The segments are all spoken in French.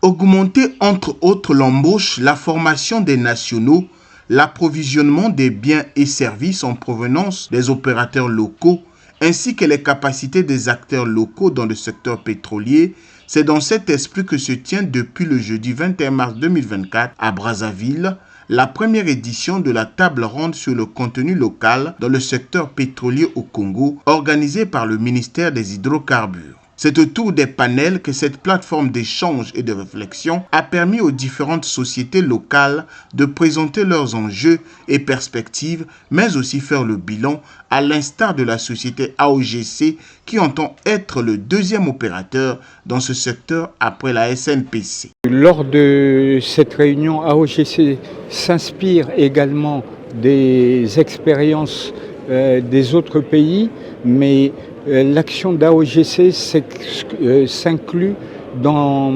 Augmenter entre autres l'embauche, la formation des nationaux, l'approvisionnement des biens et services en provenance des opérateurs locaux, ainsi que les capacités des acteurs locaux dans le secteur pétrolier. C'est dans cet esprit que se tient depuis le jeudi 21 mars 2024 à Brazzaville la première édition de la table ronde sur le contenu local dans le secteur pétrolier au Congo, organisée par le ministère des Hydrocarbures. C'est autour des panels que cette plateforme d'échange et de réflexion a permis aux différentes sociétés locales de présenter leurs enjeux et perspectives, mais aussi faire le bilan, à l'instar de la société AOGC qui entend être le deuxième opérateur dans ce secteur après la SNPC. Lors de cette réunion, AOGC s'inspire également des expériences des autres pays, mais l'action d'AOGC s'inclut dans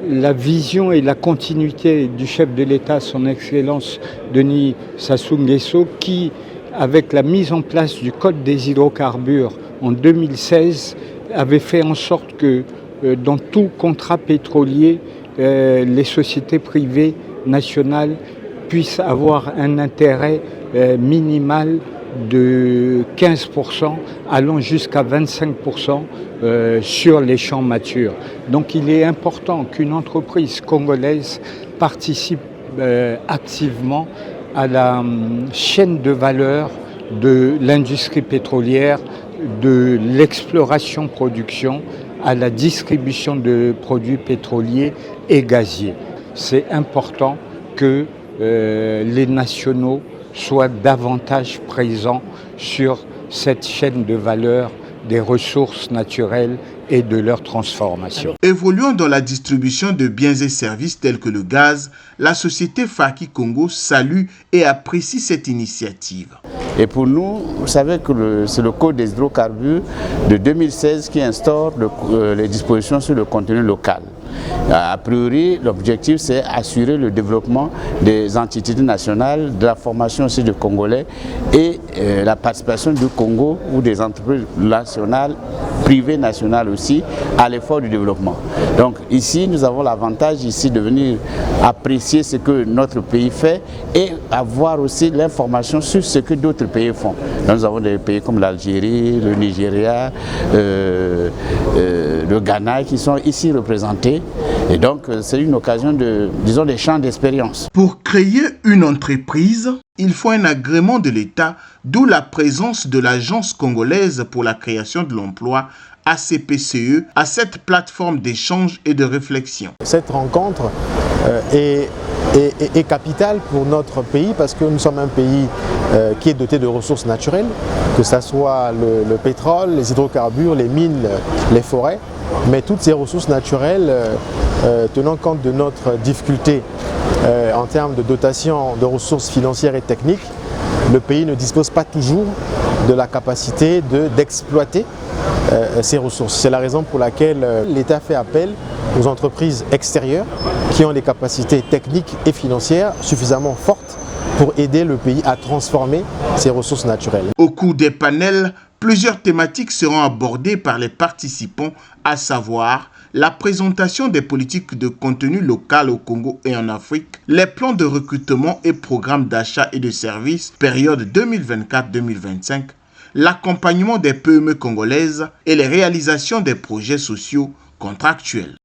la vision et la continuité du chef de l'État, son Excellence Denis Sassou Nguesso, qui, avec la mise en place du Code des hydrocarbures en 2016, avait fait en sorte que dans tout contrat pétrolier, les sociétés privées nationales puissent avoir un intérêt minimal de 15%, allant jusqu'à 25% sur les champs matures. Donc il est important qu'une entreprise congolaise participe activement à la chaîne de valeur de l'industrie pétrolière, de l'exploration-production à la distribution de produits pétroliers et gaziers. C'est important que les nationaux soient davantage présents sur cette chaîne de valeur des ressources naturelles et de leur transformation. Évoluant dans la distribution de biens et services tels que le gaz, la société Faki Congo salue et apprécie cette initiative. Et pour nous, vous savez que c'est le Code des hydrocarbures de 2016 qui instaure les dispositions sur le contenu local. A priori, l'objectif, c'est assurer le développement des entités nationales, de la formation aussi de Congolais et la participation du Congo ou des entreprises nationales, privées nationales aussi, à l'effort du développement. Donc ici, nous avons l'avantage ici de venir apprécier ce que notre pays fait et avoir aussi l'information sur ce que d'autres pays font. Donc, nous avons des pays comme l'Algérie, le Nigeria, le Ghana qui sont ici représentés. Et donc, c'est une occasion d'échange d'expérience. Pour créer une entreprise, il faut un agrément de l'État, d'où la présence de l'Agence congolaise pour la création de l'emploi, ACPCE, à cette plateforme d'échange et de réflexion. Cette rencontre est capitale pour notre pays parce que nous sommes un pays qui est doté de ressources naturelles, que ce soit le pétrole, les hydrocarbures, les mines, les forêts. Mais toutes ces ressources naturelles, tenant compte de notre difficulté en termes de dotation de ressources financières et techniques, le pays ne dispose pas toujours de la capacité d'exploiter ces ressources. C'est la raison pour laquelle l'État fait appel aux entreprises extérieures qui ont des capacités techniques et financières suffisamment fortes pour aider le pays à transformer ses ressources naturelles. Au cours des panels, plusieurs thématiques seront abordées par les participants, à savoir la présentation des politiques de contenu local au Congo et en Afrique, les plans de recrutement et programmes d'achat et de services, période 2024-2025, l'accompagnement des PME congolaises et les réalisations des projets sociaux contractuels.